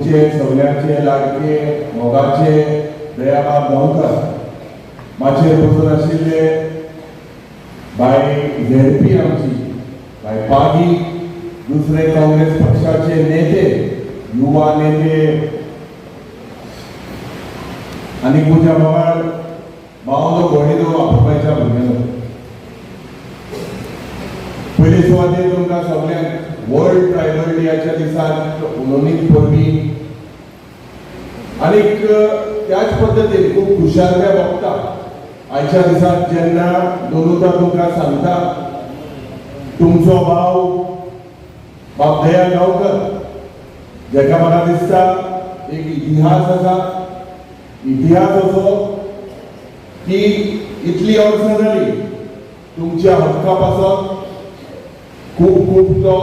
तुमचे सगळ्यांचे लाडके मोगाचे दयाबाब गांवकर माचेर बसून आशिल्ले बाय झेडपी आमची बाय पागी दुसरे काँग्रेस पक्षाचे नेते युवा नेते आणि पूजा पवार बावलो गोडीलो आपोवपाच्या भुरग्यांनो पयले सुवातेर तुमकां सगळ्यांक वर्ल्ड ट्रायबल डेच्या दिसाक उलोवणीक परबी आनीक त्याच पद्दतीन खूब खुशालकाय भोगता आयच्या दिसाक जेन्ना दोनूता तुमकां सांगता तुमचो भाव बाब दया गांवकर जेका म्हाका दिसता एक इतिहास आसा इतिहास असो की इतली वर्सां जाली तुमच्या हक्का पासून खूब खूब तो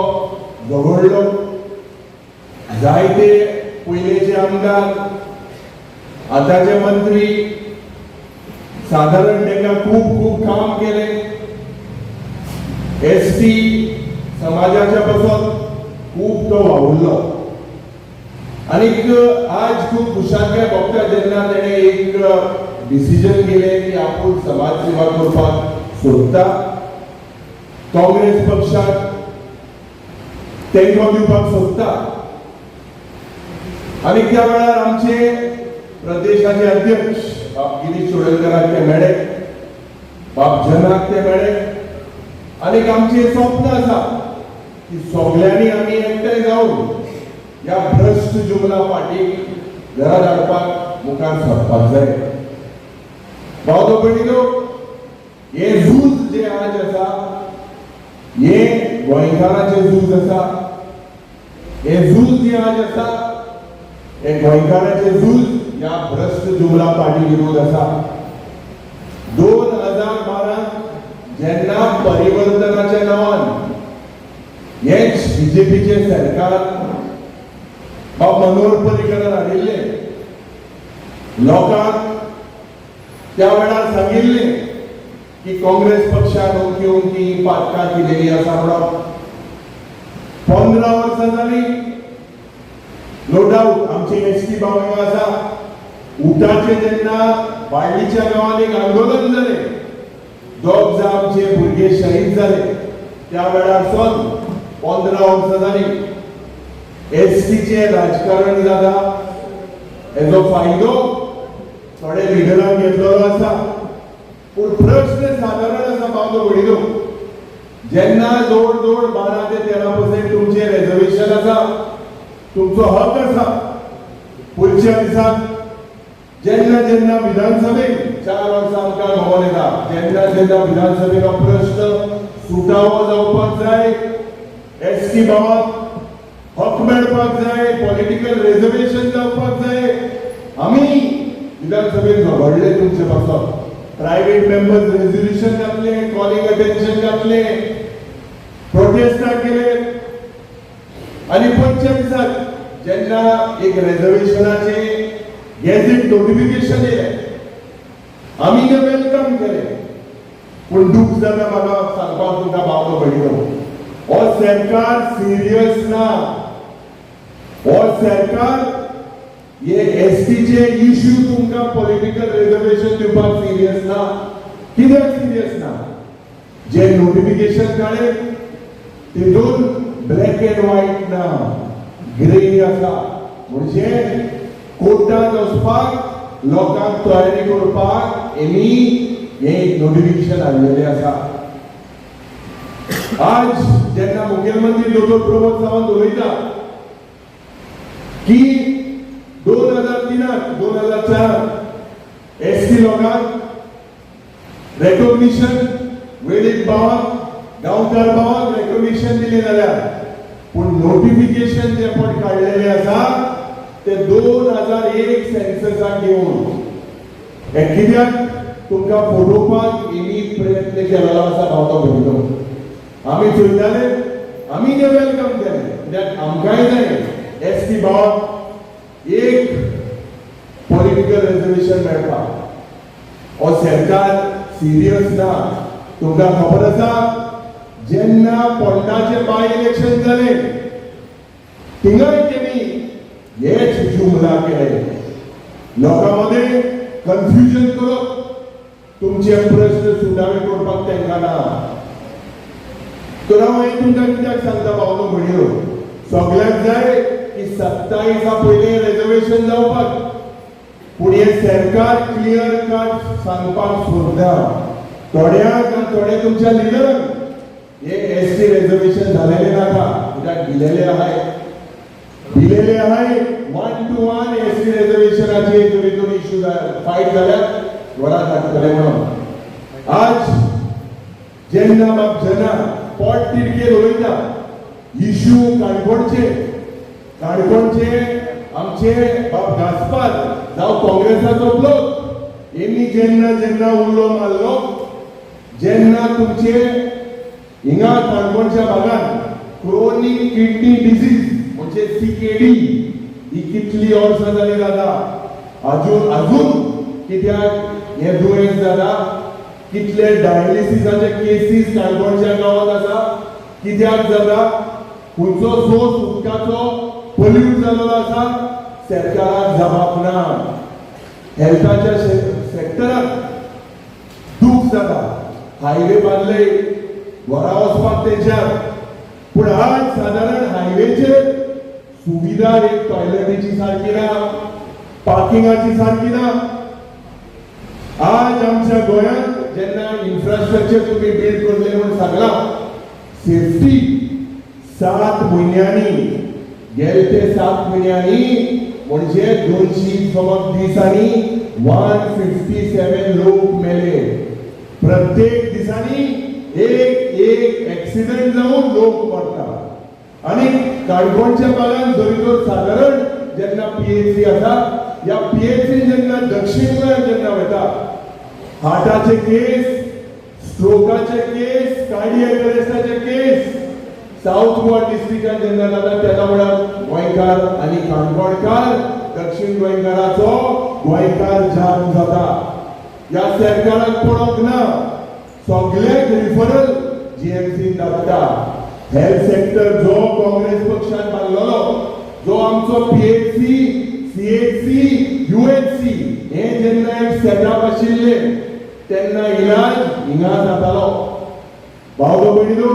झगडलो जायते पयलेचे आमदार आताचे मंत्री साधारण ताका खूब खूब काम केले एसटी समाजाच्या पासून खूब तो वावुरलो आनीक आज खूब खुशालकाय भोगता जेन्ना तेणे एक डिसिजन केले की आपूण समाज सेवा करपाक सोदता काँग्रेस पक्षाक तेंको दिवपाक सोदता आनी त्या वेळार आमचे प्रदेशाचे अध्यक्ष बाब गिरीश चोडणकराक ते मेळ्ळे बाब जनाक ते मेळ्ळे आनीक आमचे स्वप्न आसा की सगळ्यांनी आमी एकठांय जावन ह्या भ्रष्ट जुमला फाटीक घरा हाडपाक मुखार सरपाक जाय बावलो भयणीनो हे झूज जे आज आसा हे गोंयकारांचे झूज आसा हे झूज जे आज आसा हे गोंयकारांचे झूज ह्या भ्रष्ट जुमला फाटी विरोध आसा 2012 जेन्ना परिवर्तनाच्या नांवान हेच बीजेपीचे सरकार बाब मनोहर पर्रीकारान हाडिल्ले लोकांक त्या वेळार सांगिल्ले की काँग्रेस पक्षान ओंकी ओंकी पातकां केलेली आसा म्हणून 15 वर्सां जाली नो डाऊट आमचे एसटी भाव आसा उठाचे जेन्ना बाळ्ळीच्या गांवांत एक आंदोलन जालें दोग जाण आमचे भुरगे शहीद जाले त्या वेळार सावन 15 वर्सां जाली एसटीचे राजकारण जाता हेजो फायदो थोडे लिडरांक घेतलेलो आसा पूण प्रश्न सादारण आसा बावलो भयणीनो जेन्ना जोड जोड 12 ते 13% तुमचे रिजर्वेशन आसा तुमचो हक आसा पुढच्या दिसाक जेन्ना जेन्ना विधानसभेक 4 वर्सां आमकां घोवन येता जेन्ना जेन्ना विधानसभेचो प्रश्न सुटावो जावपाक जाय एसटी भावाक हक मेळपाक जाय पॉलिटिकल रिजर्वेशन जावपाक जाय आमी विधानसभेत झगडले तुमचे पासून प्रायव्हेट मेंबर्स रेझोल्यूशन घातले कॉलिंग अटेन्शन घातले प्रोटेस्टां केले आनी पंच्या दिसाक जेन्ना एक रिजर्वेशनाचे गॅझेट नोटिफिकेशन येलें आमी ते वेलकम केलें पूण दूख जाता म्हाका सांगपाक तुमकां बावलो भयणीनो हो सरकार सिरियस ना हो सरकार ये एसटीचे इश्यू तुमकां पॉलिटिकल रिजर्वेशन दिवपाक सिरियस ना कित्याक सिरियस ना जे नोटिफिकेशन काडले तितून ब्लॅक एंड व्हाईट ना ग्रे आसा म्हणजे कोर्टात वचपाक लोकांक तयारी करपाक एनी हे नोटिफिकेशन हाडलेले आसा आज जेन्ना मुख्यमंत्री डॉक्टर प्रमोद सावंत उलयता की 2003-2004 एसटी लोकांक रेकॉग्निशन वेळीक भावाक गांवकार भावाक रेकॉग्निशन दिले जाल्यार पूण नोटिफिकेशन जे पण काढलेले आसा ते 2001 सेन्ससाक घेवन हे कित्याक तुमकां फोडोवपाक एनी प्रयत्न केलेलो आसा बावलो भयणीनो आमी चोयताले आमी ते वेलकम केले कित्याक आमकांय जाय एसटी भावाक एक पॉलिटिकल रिजर्वेशन मेळपाक हो सरकार सिरियस ना तुमकां खबर आसा जेन्ना पोंडाचे बाय इलेक्शन जाले थिंगय तेमी हेच जुमला केले लोकांमध्ये कन्फ्युजन करप तुमचे प्रश्न सुटावे करपाक तांकां ना तर हांव तुमकां कित्याक सांगता बावलो भयणीनो सगळ्यांक जाय की 27 पयलीं रिजर्वेशन जावपाक पूण हे सरकार क्लियर कट सांगपाक सोदना थोड्यांक थोडे तुमच्या लिडरांक हे एसटी रिजर्वेशन झालेले नाका कित्याक दिलेले आहाय 1-to-1 एसटी रिजर्वेशनाचे दोन इश्यू फायट जाल्यार वरात हाडटले म्हणून आज जेन्ना बाब जना पोट तिडके उलयता इश्यू काणकोणचे आमचे बाब घासपात जावं काँग्रेसाचो लोक हेमी जेन्ना उल्लो मारलो जेन्ना तुमचे हिंगा काणकोणच्या भागात क्रोनिक किडनी डिसीज म्हणजे सीकेडी ही कितली वर्सां जाली जाता अजून कित्याक हे दुयेंस जाता कितले डायलिसिसाचे केसीस काणकोणच्या गावात आसा कित्याक जाता खंयचो सोर्स उदकाचो पोल्यूट जाल्लो आसा सरकाराक जबाब ना हेल्थाच्या सेक्टराक दूख जाता हायवे बांदले वरा वचपाक तेंच्यार पूण आज सादारण हायवेचेर सुविधा एक टॉयलेटीची सारकी ना पार्किंगाची सारकी ना आज आमच्या गोंयांत जेन्ना इन्फ्रास्ट्रक्चर तुम्ही बिल्ड करले म्हणून सांगला सेफ्टी 7 म्हयन्यांनी गेले ते 7 म्हयन्यांनी म्हणजे 200 दिसांनी 157 लोक मेले प्रत्येक दिसांनी एक ऍक्सिडेंट जाऊन लोक मरता आणि काणकोणच्या भागात जरी साधारण जेन्ना पीएचसी आसा या पीएचसी जेन्ना दक्षिण गोंयांत जेन्ना वता हार्टाचे केस स्ट्रोकाचे केस कार्डियक अरेस्टाचे केस साउथ गोवा डिस्ट्रिक्टात जेन्ना जाता तेन्ना म्हळ्यार गोंयकार आणि काणकोणकार दक्षिण गोंयकाराचो गोंयकार जाम जाता या सरकाराक पळोवंक ना सगळ्याक रिफरल जीएमसी धाडटा हेल्थ सेक्टर जो काँग्रेस पक्षान बांदलेलो जो आमचो पीएचसी सीएचसी यूएचसी हे जेन्ना एक सेटअप आशिल्ले तेन्ना इलाज हिंगा जातालो भाव भयणीनो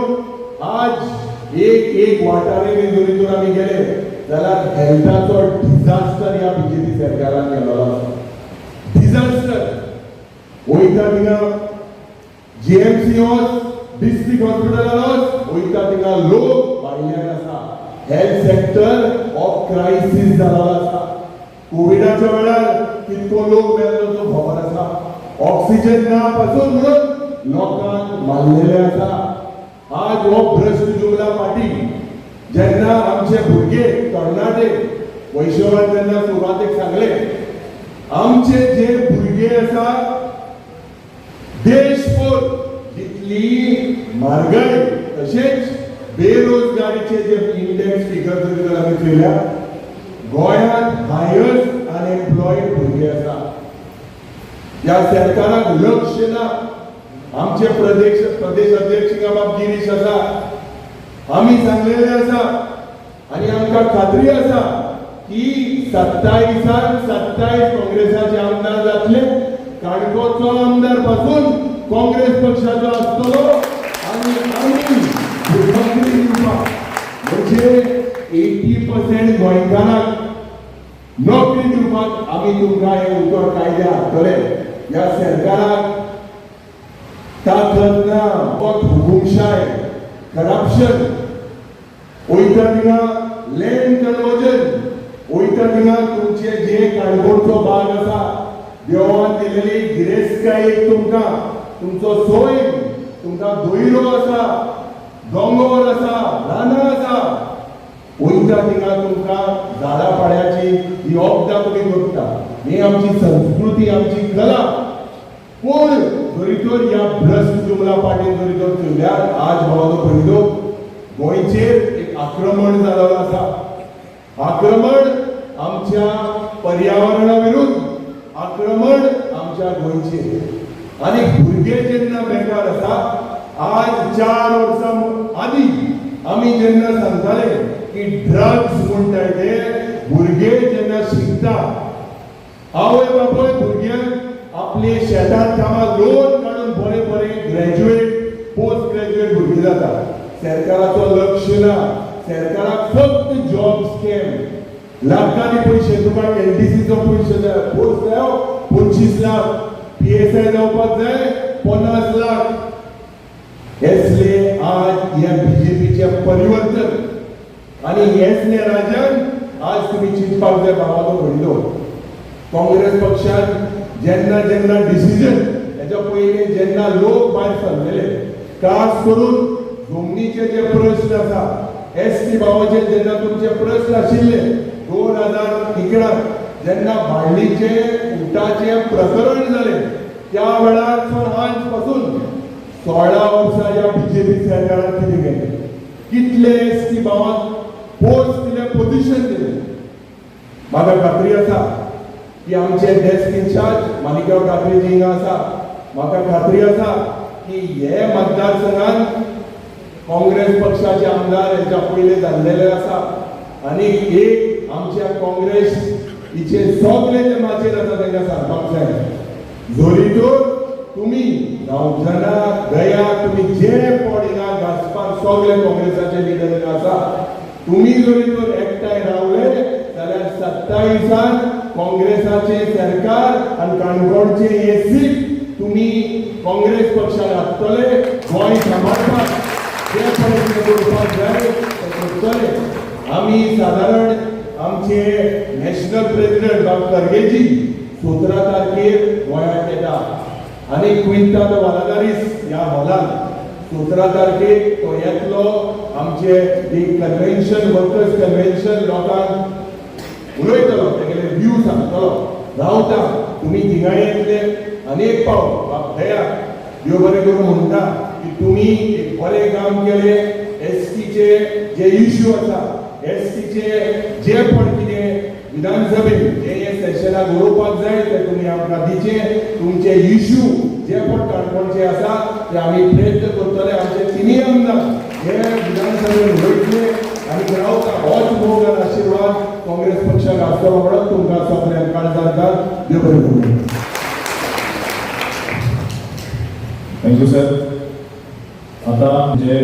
आज एक वाटारे जोरीतून आमी गेले जाल्यार हेल्थाचो डिझास्टर ह्या बीजेपी सरकारान केलेलो आसा डिझास्टर वयता थिंगा जीएमसी डिस्ट्रिक्ट हॉस्पिटलांत वयता थिंगा लोक भायल्यान आसा हेल्थ सेक्टर ऑफ क्रायसिस जाल्लो आसा कोविडाच्या वेळार कितको लोक मेल्लो तो खबर आसा ऑक्सिजन ना पासून म्हणून लोकांक मारलेले आसा आज हो भ्रष्ट जुमला पार्टी जेन्ना आमचे भुरगे तरणाटे वैशवान जेन्ना सुरवातेक सांगले आमचे जे भुरगे आसा देशभर जितली म्हारगाय तशेंच बेरोजगारीचे जे इंडेक्स फिगर जर आमी पळयल्या गोंयांत हायस्ट अनएम्प्लॉयड भुरगे आसा या सरकाराक लक्ष ना आमचे प्रदेश अध्यक्ष बाब गिरीश आसा आमी सांगलेले आसा आणि आमकां खात्री आसा की 27 काँग्रेसाचे आमदार जातले काणकोणचो आमदार पासून काँग्रेस पक्षाचो आसतलो आणि आमी मुख्यमंत्री दिवपाक म्हणजे 80% गोंयकारांक नोकरी दिवपाक आमी तुमकां हे उतर कायदे हाडटले ह्या सरकाराक ताकद ना हुकुमशाय करप्शन वयता थिंगा लँड कन्वर्जन वयता थिंगा तुमचे जे काणकोणचो भाग आसा देवान दिलेली गिरेस्तकाय तुमकां तुमचो सोय तुमकां दोयरो आसा दोंगर आसा रानां आसा वयता थिंगा तुमकां झाडां पाड्याची ही वखदां तुमी करता ही आमची संस्कृती आमची कला पूण जरी तर ह्या भ्रष्ट जुमला पार्टीन जरी तर चल्ल्यार आज भावाचो भयणीनो गोंयचेर एक आक्रमण जाल्लो आसा आक्रमण आमच्या पर्यावरणा विरुद्ध आक्रमण आमच्या गोंयचेर आणि भुरगे जेन्ना बेकार आसा आज 4 वर्सां आदी आमी जेन्ना सांगताले की ड्रग्स म्हणटाय ते भुरगे जेन्ना शिकता आवय बापूय भुरग्यांक आपले शेतात कामां लोन काडून बरे बरे ग्रॅज्युएट पोस्ट ग्रॅज्युएट भुरगीं जाता. सरकाराचो लक्ष ना. सरकाराक फक्त जॉब स्कॅम लाखांनी पैसे तुका एलडीसीचो पैसे जाय पोस्ट जायो 25 लाख पीएसआय जावपाक जाय 50 लाख. हेसले आज या बीजेपीचे परिवर्तन आणि हेसले राजन आज तुम्ही चिंतपाक जाय भावाचो व्हडलो. काँग्रेस पक्षान जेन्ना जेन्ना डिसिजन हेच्या पयलीं जेन्ना लोक भायर सरलेले खास करून जमनीचे जे प्रश्न आसा एसटी भावाचे जेन्ना तुमचे प्रश्न आशिल्ले 2011 जेन्ना भाडलीचे उठाचे प्रकरण जाले त्या वेळार आज पासून 16 वर्सां या बीजेपी सरकारान कितें केलें कितले एसटी भावांक पोस्ट दिले पोझिशन दिले. म्हाका खात्री आसा की आमचे डेस्क इन्चार्ज माणिकराव ठाकरे जी हिंगा आसा. म्हाका खात्री आसा की हे मतदारसंघात काँग्रेस पक्षाचे आमदार हेच्या पयलीं जाल्लेले आसा आनी एक आमच्या काँग्रेस हिचे सगळे जे माचेर आसा तांकां सांगपाक जाय जोरी तर तुम्ही गांवजना गया तुम्ही जे पॉडिंगा घासपाक सगळे काँग्रेसाचे लिडर आसा तुम्ही जरी तर एकठांय रावले जाल्यार 27 काँग्रेसाचे सरकार आणि काणकोणचे हे सीट तुम्ही काँग्रेस पक्षाक हाडटले. गोंय सांबाळपाक जे प्रयत्न करपाक जाय ते करतले. आम्ही साधारण आमचे नॅशनल प्रेसिडेंट डॉक्टर खर्गेजी 17 तारखेर गोंयांत येता आणि क्विंटल वालादारीस ह्या हॉलांत 17 तारखेक तो येतलो. आमचे एक कन्व्हेन्शन वर्कर्स कन्व्हेन्शन लोकांक उलयतलो तेगेले व्यू सांगतलो रावता तुम्ही थिंगा येतले अनेक पावट दया देव बरें करून म्हणटा की तुम्ही एक बरें काम केले. एसटीचे जे इश्यू आसा एसटीचे जे पण कितें विधानसभेत जे हे सेशनाक उलोवपाक जाय ते तुम्ही आमकां दिचे. तुमचे इश्यू जे पण काणकोणचे आसा ते आमी प्रयत्न करतले. आमचे तिनूय आमदार हे विधानसभेत उलयतले आनी रावता होच मोग आनी आशिर्वाद काँग्रेस पक्षाक आसतलो म्हणून तुमकां सगळ्यांक काळजांतल्यान देव बरें करूं. Thank you sir. आता जे